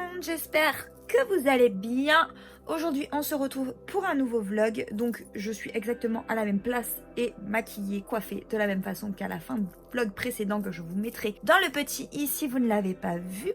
monde, j'espère que vous allez bien. Aujourd'hui on se retrouve pour un nouveau vlog. Donc je suis exactement à la même place et maquillée, coiffée de la même façon qu'à la fin du vlog précédent que je vous mettrai dans le petit i si vous ne l'avez pas vu.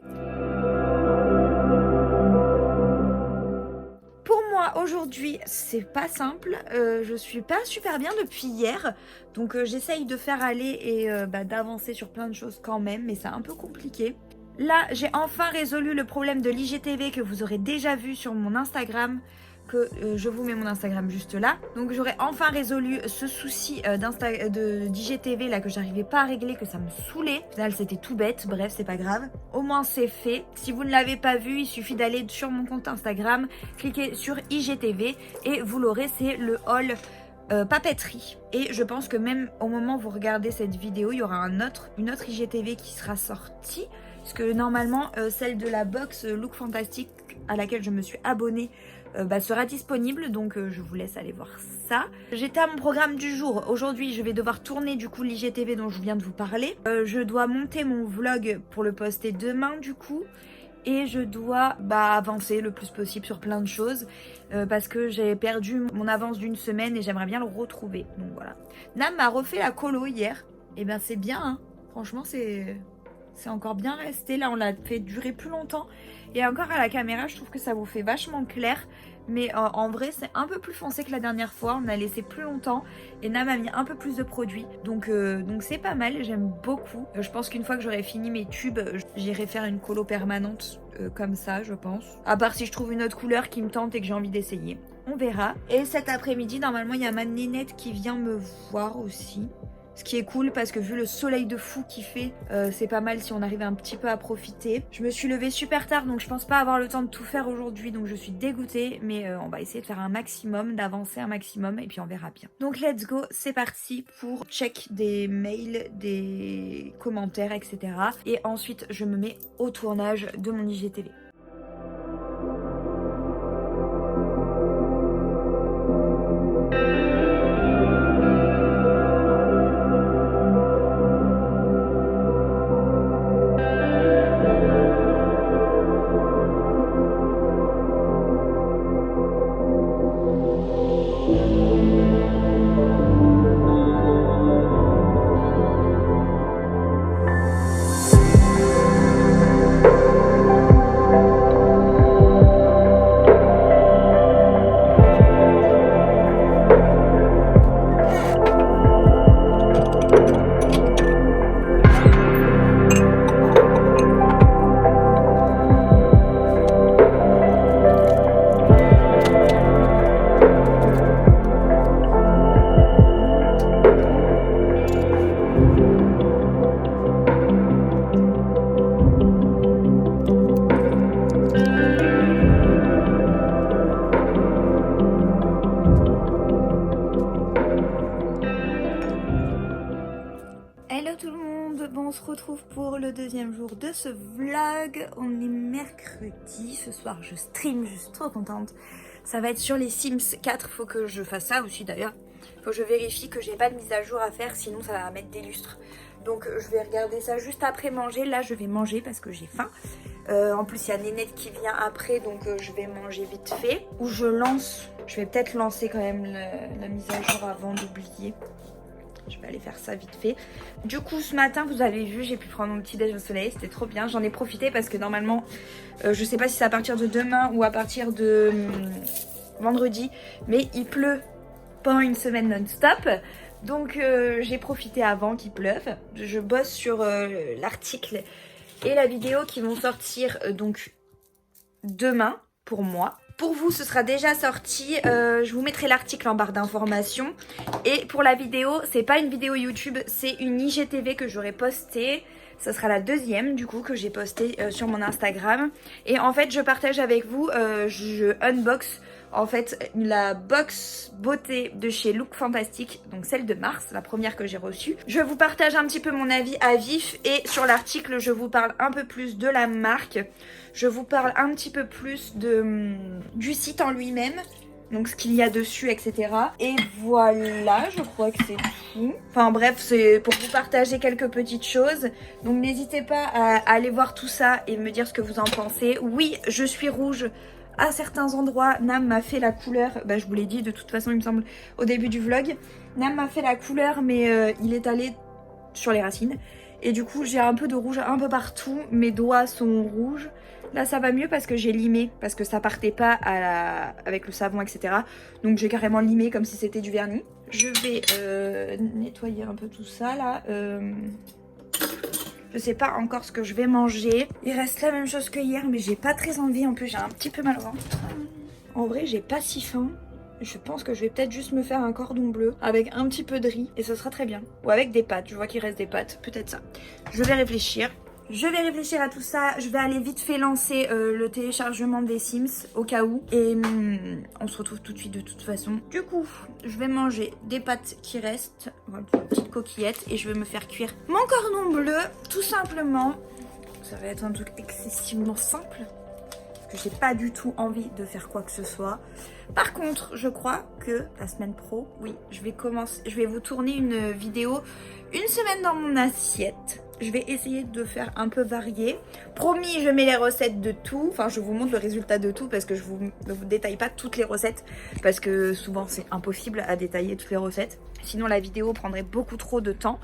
Pour moi aujourd'hui c'est pas simple, je suis pas super bien depuis hier. Donc j'essaye de faire aller et d'avancer sur plein de choses quand même, mais c'est un peu compliqué. Là, j'ai enfin résolu le problème de l'IGTV que vous aurez déjà vu sur mon Instagram, que je vous mets mon Instagram juste là. Donc j'aurais enfin résolu ce souci d'IGTV là que j'arrivais pas à régler, que ça me saoulait. Au final, c'était tout bête, bref, c'est pas grave. Au moins, c'est fait. Si vous ne l'avez pas vu, il suffit d'aller sur mon compte Instagram, cliquer sur IGTV et vous l'aurez, c'est le haul papeterie. Et je pense que même au moment où vous regardez cette vidéo, il y aura une autre IGTV qui sera sortie. Parce que normalement, celle de la box Look Fantastic à laquelle je me suis abonnée sera disponible. Donc je vous laisse aller voir ça. J'étais à mon programme du jour. Aujourd'hui, je vais devoir tourner du coup l'IGTV dont je viens de vous parler. Je dois monter mon vlog pour le poster demain du coup. Et je dois avancer le plus possible sur plein de choses parce que j'ai perdu mon avance d'une semaine et j'aimerais bien le retrouver. Donc voilà. Nam m'a refait la colo hier. Et ben c'est bien, hein. Franchement c'est encore bien resté. Là on l'a fait durer plus longtemps. Et encore à la caméra je trouve que ça vous fait vachement clair. Mais en vrai c'est un peu plus foncé que la dernière fois. On a laissé plus longtemps et Nam a mis un peu plus de produit. Donc c'est pas mal, j'aime beaucoup. Je pense qu'une fois que j'aurai fini mes tubes, j'irai faire une colo permanente comme ça je pense. À part si je trouve une autre couleur qui me tente et que j'ai envie d'essayer. On verra. Et cet après-midi normalement il y a ma nénette qui vient me voir aussi. Ce qui est cool parce que vu le soleil de fou qu'il fait, c'est pas mal si on arrive un petit peu à profiter. Je me suis levée super tard donc je pense pas avoir le temps de tout faire aujourd'hui, donc je suis dégoûtée. Mais on va essayer de faire un maximum, d'avancer un maximum et puis on verra bien. Donc let's go, c'est parti pour check des mails, des commentaires, etc. Et ensuite je me mets au tournage de mon IGTV. Hello tout le monde, bon on se retrouve pour le deuxième jour de ce vlog. On est mercredi, ce soir je stream, je suis trop contente. Ça va être sur les Sims 4, faut que je fasse ça aussi d'ailleurs. Faut que je vérifie que j'ai pas de mise à jour à faire, sinon ça va mettre des lustres. Donc je vais regarder ça juste après manger. Là je vais manger parce que j'ai faim. En plus il y a Nénette qui vient après, donc je vais manger vite fait. Ou je vais peut-être lancer quand même la mise à jour avant d'oublier. Je vais aller faire ça vite fait. Du coup ce matin vous avez vu, j'ai pu prendre mon petit déj au soleil, c'était trop bien. J'en ai profité parce que normalement je sais pas si c'est à partir de demain ou à partir de vendredi, mais il pleut pendant une semaine non-stop. Donc j'ai profité avant qu'il pleuve. Je bosse sur l'article et la vidéo qui vont sortir donc demain pour moi. Pour vous, ce sera déjà sorti. Je vous mettrai l'article en barre d'informations. Et pour la vidéo, c'est pas une vidéo YouTube, c'est une IGTV que j'aurai postée. Ça sera la deuxième du coup que j'ai postée sur mon Instagram. Et en fait, je partage avec vous, je unbox en fait la box beauté de chez Look Fantastic, donc celle de mars, la première que j'ai reçue. Je vous partage un petit peu mon avis à vif et sur l'article, je vous parle un peu plus de la marque. Je vous parle un petit peu plus du site en lui-même. donc ce qu'il y a dessus, etc. Et voilà, je crois que c'est tout. Enfin bref, c'est pour vous partager quelques petites choses. Donc n'hésitez pas à aller voir tout ça et me dire ce que vous en pensez. Oui, je suis rouge à certains endroits. Nam m'a fait la couleur, bah, je vous l'ai dit de toute façon il me semble au début du vlog. Nam m'a fait la couleur mais il est allé sur les racines. Et du coup j'ai un peu de rouge un peu partout, mes doigts sont rouges. Là ça va mieux parce que j'ai limé, parce que ça partait pas avec le savon, etc. Donc j'ai carrément limé comme si c'était du vernis. Je vais nettoyer un peu tout ça là. Je sais pas encore ce que je vais manger. Il reste la même chose que hier mais j'ai pas très envie. En plus j'ai un petit peu mal au ventre. En vrai j'ai pas si faim. Je pense que je vais peut-être juste me faire un cordon bleu avec un petit peu de riz et ce sera très bien. Ou avec des pâtes, je vois qu'il reste des pâtes, peut-être ça. Je vais réfléchir. Je vais réfléchir à tout ça. Je vais aller vite fait lancer le téléchargement des Sims au cas où. Et on se retrouve tout de suite de toute façon. Du coup, je vais manger des pâtes qui restent. Voilà, une petite coquillette. Et je vais me faire cuire mon cordon bleu, tout simplement. Ça va être un truc excessivement simple. Que j'ai pas du tout envie de faire quoi que ce soit. Par contre, je crois que la semaine pro, oui, je vais vous tourner une vidéo une semaine dans mon assiette. Je vais essayer de faire un peu varié. Promis, je mets les recettes de tout. Enfin, je vous montre le résultat de tout parce que je ne vous détaille pas toutes les recettes. Parce que souvent, c'est impossible à détailler toutes les recettes. Sinon, la vidéo prendrait beaucoup trop de temps.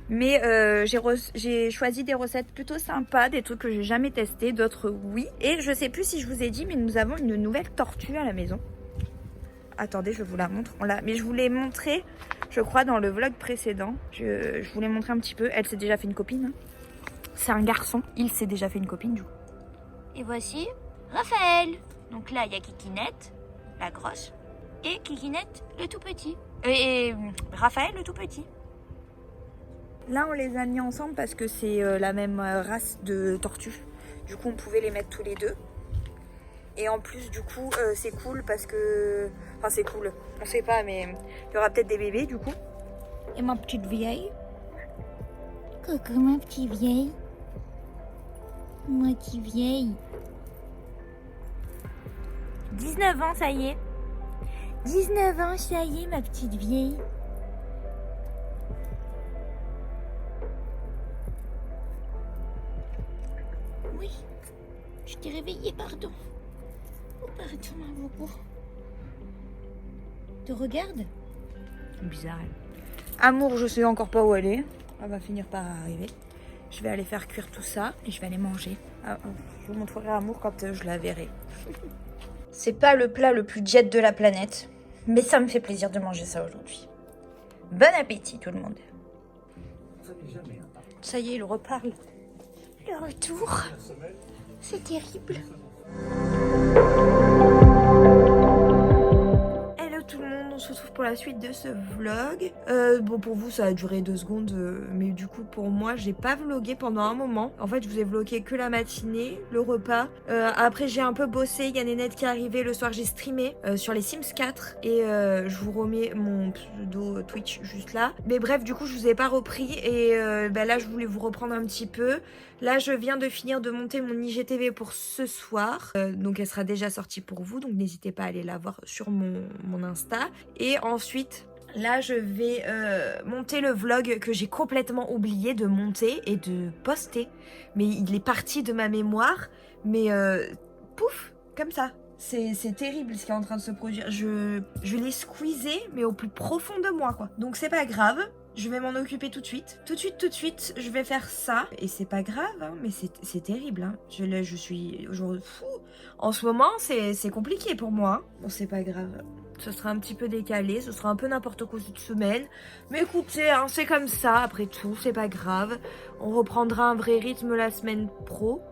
Mais j'ai choisi des recettes plutôt sympas, des trucs que j'ai jamais testés, d'autres oui. Et je sais plus si je vous ai dit, mais nous avons une nouvelle tortue à la maison. Attendez, je vous la montre. Mais je vous l'ai montré, je crois, dans le vlog précédent. Je vous l'ai montré un petit peu. Elle s'est déjà fait une copine. C'est un garçon. Il s'est déjà fait une copine, du coup. Et voici Raphaël. Donc là, il y a Kikinette, la grosse, et Kikinette, le tout petit. Et Raphaël, le tout petit. Là, on les a mis ensemble parce que c'est la même race de tortues. Du coup, on pouvait les mettre tous les deux. Et en plus, du coup, c'est cool parce que... Enfin, c'est cool. On sait pas, mais il y aura peut-être des bébés, du coup. Et ma petite vieille. Coucou, ma petite vieille. Ma petite vieille. 19 ans, ça y est. 19 ans, ça y est, ma petite vieille. Oui, je t'ai réveillée, pardon. Oh, pardon, ma bobo. Te regarde. Bizarre. Amour, je sais encore pas où elle est. Elle va finir par arriver. Je vais aller faire cuire tout ça et je vais aller manger. Je vous montrerai Amour quand je la verrai. C'est pas le plat le plus jet de la planète, mais ça me fait plaisir de manger ça aujourd'hui. Bon appétit tout le monde. Ça y est, il reparle. Le retour, c'est terrible. Hello tout le monde, on se retrouve pour la suite de ce vlog. Bon, pour vous ça a duré 2 secondes, mais du coup pour moi j'ai pas vlogué pendant un moment. En fait je vous ai vlogué que la matinée, le repas. Après j'ai un peu bossé, il y a Nénette qui est arrivée, le soir j'ai streamé sur les Sims 4 et je vous remets mon pseudo Twitch juste là. Mais bref, du coup je vous ai pas repris et là je voulais vous reprendre un petit peu. Là je viens de finir de monter mon IGTV pour ce soir, donc elle sera déjà sortie pour vous, donc n'hésitez pas à aller la voir sur mon Insta. Et ensuite là je vais monter le vlog que j'ai complètement oublié de monter et de poster, mais il est parti de ma mémoire, mais pouf, comme ça. C'est terrible ce qui est en train de se produire. Je l'ai squeezé mais au plus profond de moi quoi. Donc c'est pas grave. Je vais m'en occuper tout de suite. Tout de suite, je vais faire ça. Et c'est pas grave, hein, mais c'est terrible. Hein. Je suis fou. En ce moment, c'est compliqué pour moi. Bon, c'est pas grave. Ce sera un petit peu décalé. Ce sera un peu n'importe quoi cette semaine. Mais écoutez, hein, c'est comme ça. Après tout, c'est pas grave. On reprendra un vrai rythme la semaine pro.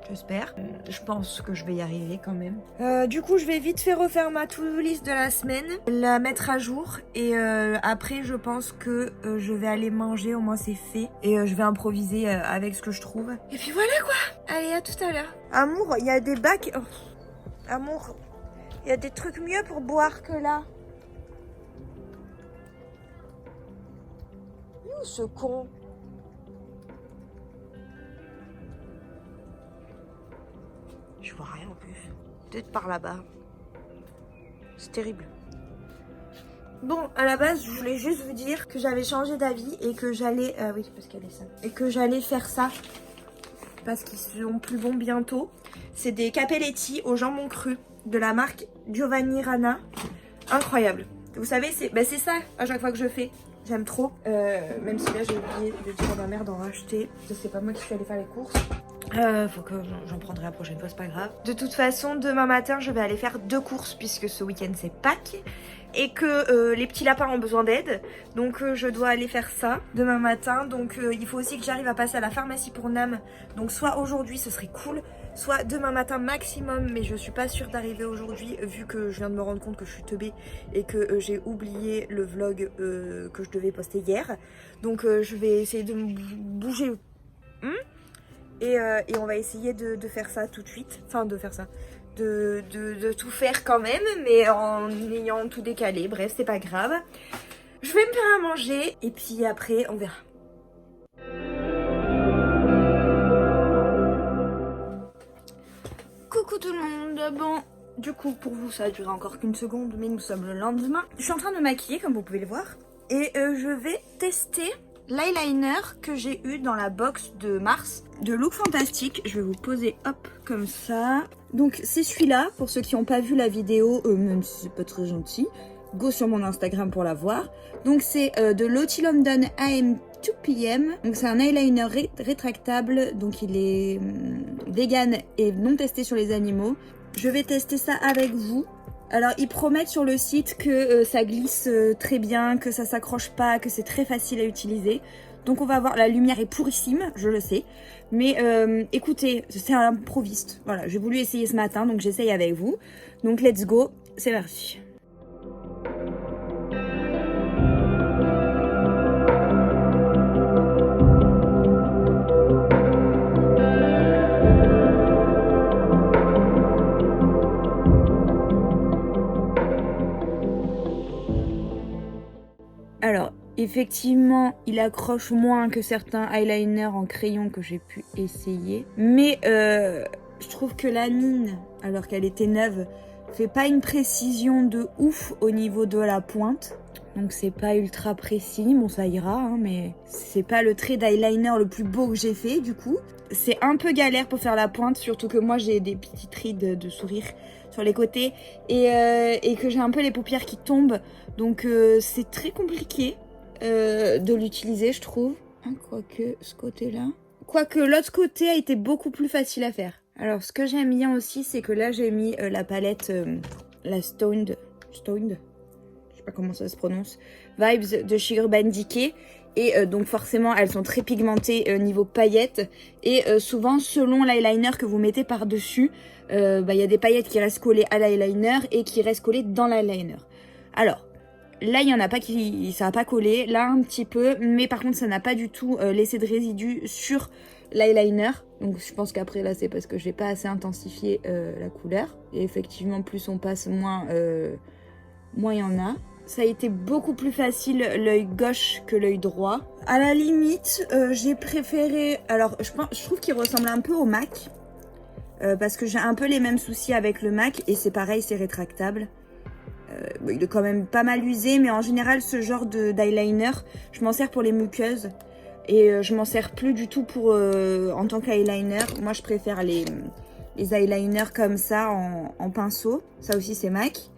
J'espère. Je pense que je vais y arriver quand même. Du coup, je vais vite fait refaire ma to-do list de la semaine, la mettre à jour et après, je pense que je vais aller manger, au moins c'est fait. Et je vais improviser avec ce que je trouve. Et puis voilà quoi. Allez, à tout à l'heure. Amour, il y a des bacs... Oh. Amour, il y a des trucs mieux pour boire que là. Où ce con? Je vois rien en plus. Peut-être par là-bas. C'est terrible. Bon, à la base, je voulais juste vous dire que j'avais changé d'avis et que j'allais... oui, parce qu'elle est ça. Et que j'allais faire ça. Parce qu'ils seront plus bons bientôt. C'est des capelletti au jambon cru de la marque Giovanni Rana. Incroyable. Vous savez, c'est ça à chaque fois que je fais. J'aime trop. Même si là, j'ai oublié de dire à ma mère d'en racheter. C'est pas moi qui suis allée faire les courses. Faut que j'en prendrai la prochaine fois, c'est pas grave. De toute façon, demain matin, je vais aller faire 2 courses puisque ce week-end c'est Pâques et que les petits lapins ont besoin d'aide. Donc je dois aller faire ça demain matin. Donc il faut aussi que j'arrive à passer à la pharmacie pour Nam. Donc soit aujourd'hui, ce serait cool, soit demain matin maximum. Mais je suis pas sûre d'arriver aujourd'hui vu que je viens de me rendre compte que je suis teubée et que j'ai oublié le vlog que je devais poster hier. Donc je vais essayer de me bouger. Et on va essayer de faire ça tout de suite. Enfin, de faire ça. De tout faire quand même, mais en ayant tout décalé. Bref, c'est pas grave. Je vais me faire à manger et puis après, on verra. Coucou tout le monde. Bon, du coup, pour vous, ça a duré encore qu'une seconde, mais nous sommes le lendemain. Je suis en train de me maquiller, comme vous pouvez le voir. Et je vais tester l'eyeliner que j'ai eu dans la box de mars de Look Fantastique. Je vais vous poser hop comme ça. Donc c'est celui-là pour ceux qui n'ont pas vu la vidéo, même si c'est pas très gentil. Go sur mon Instagram pour la voir. Donc c'est de Lottie London AM 2 PM. Donc c'est un eyeliner rétractable. Donc il est vegan et non testé sur les animaux. Je vais tester ça avec vous. Alors ils promettent sur le site que ça glisse très bien, que ça s'accroche pas, que c'est très facile à utiliser. Donc on va voir, la lumière est pourrissime, je le sais. Mais écoutez, c'est un improviste. Voilà, j'ai voulu essayer ce matin, donc j'essaye avec vous. Donc let's go, c'est parti. Alors, effectivement, il accroche moins que certains eyeliners en crayon que j'ai pu essayer. Mais je trouve que la mine, alors qu'elle était neuve, fait pas une précision de ouf au niveau de la pointe. Donc c'est pas ultra précis, bon ça ira, hein, mais c'est pas le trait d'eyeliner le plus beau que j'ai fait du coup. C'est un peu galère pour faire la pointe, surtout que moi j'ai des petites rides de sourire sur les côtés et que j'ai un peu les paupières qui tombent. Donc c'est très compliqué de l'utiliser je trouve. Hein, quoique ce côté-là... Quoique l'autre côté a été beaucoup plus facile à faire. Alors ce que j'aime bien aussi c'est que là j'ai mis la palette, la Stoned, je sais pas comment ça se prononce, Vibes de chez Urban Decay. Et donc forcément elles sont très pigmentées niveau paillettes. Et souvent selon l'eyeliner que vous mettez par dessus, y a des paillettes qui restent collées à l'eyeliner et qui restent collées dans l'eyeliner. Alors là il n'y en a pas qui, ça n'a pas collé, là un petit peu, mais par contre ça n'a pas du tout laissé de résidus sur l'eyeliner. Donc je pense qu'après là c'est parce que j'ai pas assez intensifié la couleur. Et effectivement plus on passe moins il y en a. Ça a été beaucoup plus facile l'œil gauche que l'œil droit. À la limite, j'ai préféré... Alors, je trouve qu'il ressemble un peu au MAC. Parce que j'ai un peu les mêmes soucis avec le MAC. Et c'est pareil, c'est rétractable. Il est quand même pas mal usé. Mais en général, ce genre d'eyeliner, je m'en sers pour les muqueuses. Et je m'en sers plus du tout pour en tant qu'eyeliner. Moi, je préfère les eyeliners comme ça en pinceau. Ça aussi, c'est MAC.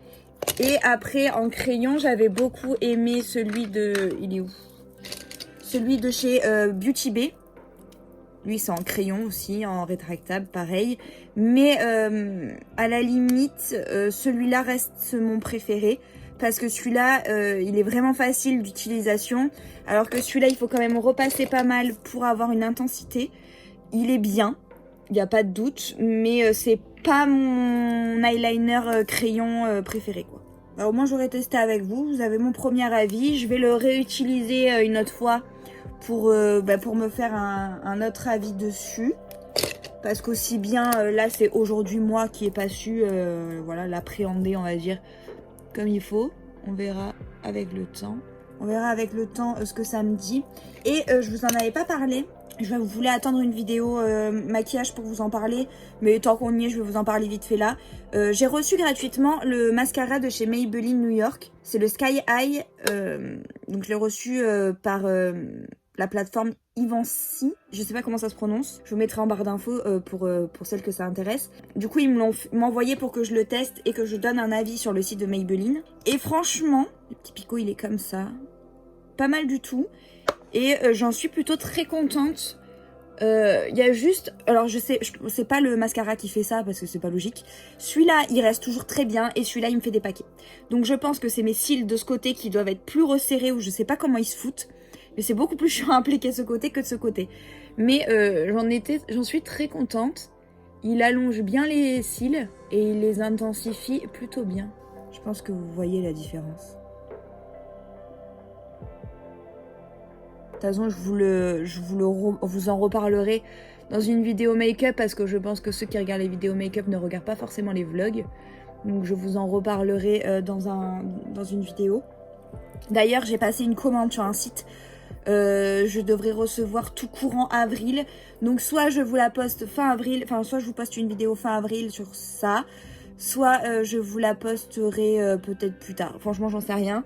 Et après en crayon j'avais beaucoup aimé celui de... Il est où? Celui de chez Beauty Bay. Lui c'est en crayon aussi, en rétractable pareil. Mais à la limite celui-là reste mon préféré. Parce que celui-là il est vraiment facile d'utilisation. Alors que celui-là il faut quand même repasser pas mal pour avoir une intensité. Il est bien, il n'y a pas de doute. Mais c'est pas mon eyeliner crayon préféré quoi. Alors moi j'aurais testé avec vous, vous avez mon premier avis, je vais le réutiliser une autre fois pour me faire un autre avis dessus. Parce qu'aussi bien là c'est aujourd'hui moi qui ai pas su voilà, l'appréhender on va dire comme il faut. On verra avec le temps. On verra avec le temps ce que ça me dit. Et je vous en avais pas parlé. Je voulais attendre une vidéo maquillage pour vous en parler, mais tant qu'on y est, je vais vous en parler vite fait là. J'ai reçu gratuitement le mascara de chez Maybelline New York. C'est le Sky High. Donc je l'ai reçu par la plateforme Ivancy. Je sais pas comment ça se prononce. Je vous mettrai en barre d'infos pour celles que ça intéresse. Du coup, ils m'ont envoyé pour que je le teste et que je donne un avis sur le site de Maybelline. Et franchement, le petit picot, il est comme ça. Pas mal du tout. Et j'en suis plutôt très contente. Il y a juste... Alors je sais, c'est pas le mascara qui fait ça parce que c'est pas logique. Celui-là, il reste toujours très bien et celui-là, il me fait des paquets. Donc je pense que c'est mes cils de ce côté qui doivent être plus resserrés ou je sais pas comment ils se foutent. Mais c'est beaucoup plus chiant à appliquer ce côté que de ce côté. Mais j'en suis très contente. Il allonge bien les cils et il les intensifie plutôt bien. Je pense que vous voyez la différence. De toute façon, vous en reparlerai dans une vidéo make-up parce que je pense que ceux qui regardent les vidéos make-up ne regardent pas forcément les vlogs. Donc je vous en reparlerai dans une vidéo. D'ailleurs, j'ai passé une commande sur un site. Je devrais recevoir tout courant avril. Donc soit je vous la poste fin avril, enfin soit je vous poste une vidéo fin avril sur ça. Soit je vous la posterai peut-être plus tard. Franchement, j'en sais rien.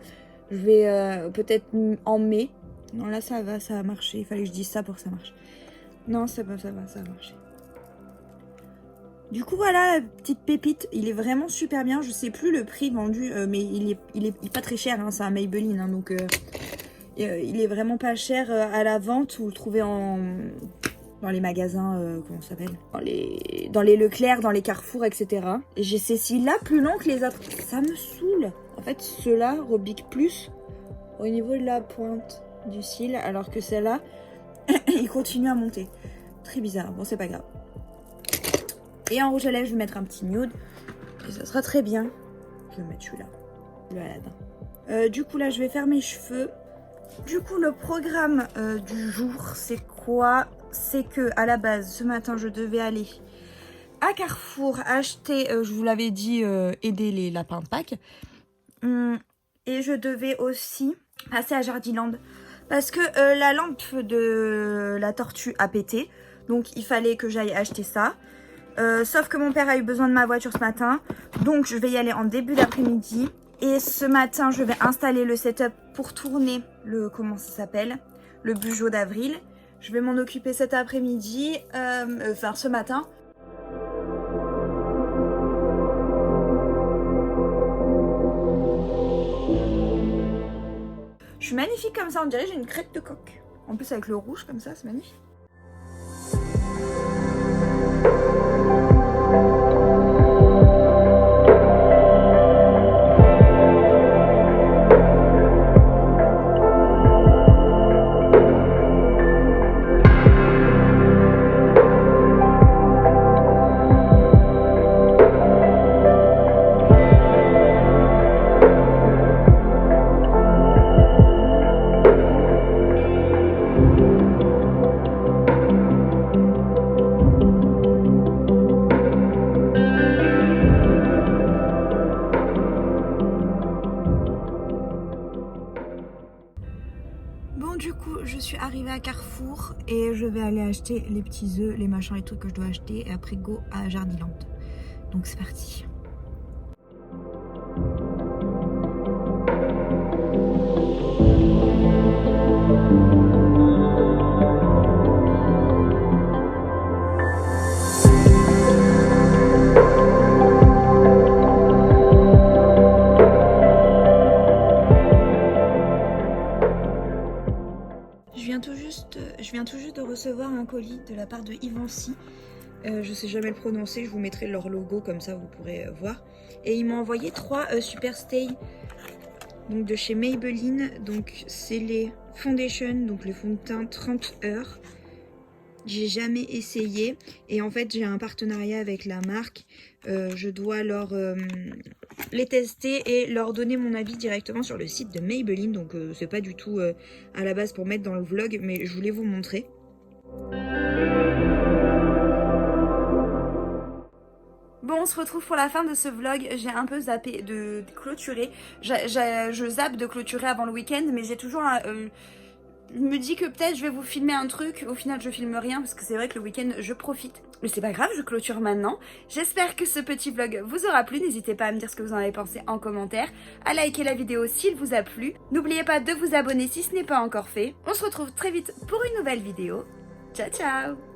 Je vais peut-être en mai. Non, là, ça a marché. Il fallait que je dise ça pour que ça marche. Non, ça va marcher. Du coup, voilà, la petite pépite. Il est vraiment super bien. Je sais plus le prix vendu, mais il est pas très cher. Hein, c'est un Maybelline, hein, donc il est vraiment pas cher à la vente. Vous le trouvez dans les magasins, comment ça s'appelle, dans les Leclerc, dans les Carrefour, etc. Et j'ai ces cils-là plus longs que les autres. Ça me saoule. En fait, ceux-là rebiquent plus au niveau de la pointe du cil, alors que celle-là, il continue à monter. Très bizarre. Bon, c'est pas grave. Et en rouge à lèvres, je vais mettre un petit nude. Et ça sera très bien. Je vais mettre celui-là. Le Aladdin. Du coup, là, je vais faire mes cheveux. Du coup, le programme du jour, c'est quoi? C'est que, à la base, ce matin, je devais aller à Carrefour acheter, je vous l'avais dit, aider les lapins de Pâques. Et je devais aussi passer à Jardiland. Parce que la lampe de la tortue a pété. Donc il fallait que j'aille acheter ça. Sauf que mon père a eu besoin de ma voiture ce matin. Donc je vais y aller en début d'après-midi. Et ce matin, je vais installer le setup pour tourner le... Comment ça s'appelle? Le Bugeot d'avril. Je vais m'en occuper cet après-midi. Enfin ce matin. Je suis magnifique comme ça, on dirait que j'ai une crête de coq. En plus avec le rouge comme ça, c'est magnifique. Bon, du coup, je suis arrivée à Carrefour et je vais aller acheter les petits œufs, les machins et trucs que je dois acheter. Et après, go à Jardiland. Donc, c'est parti. Je viens tout juste de recevoir un colis de la part de Ivancy. Je sais jamais le prononcer, je vous mettrai leur logo comme ça vous pourrez voir. Et ils m'ont envoyé 3 Super Stay donc de chez Maybelline. Donc c'est les foundations, donc les fonds de teint 30 heures. J'ai jamais essayé et en fait j'ai un partenariat avec la marque. Je dois leur les tester et leur donner mon avis directement sur le site de Maybelline. Donc c'est pas du tout à la base pour mettre dans le vlog, mais je voulais vous montrer. Bon, on se retrouve pour la fin de ce vlog. J'ai un peu zappé de clôturer. Je zappe de clôturer avant le week-end, mais j'ai toujours me dis que peut-être je vais vous filmer un truc. Au final, je filme rien parce que c'est vrai que le week-end, je profite. Mais c'est pas grave, je clôture maintenant. J'espère que ce petit vlog vous aura plu. N'hésitez pas à me dire ce que vous en avez pensé en commentaire, à liker la vidéo s'il vous a plu. N'oubliez pas de vous abonner si ce n'est pas encore fait. On se retrouve très vite pour une nouvelle vidéo. Ciao, ciao!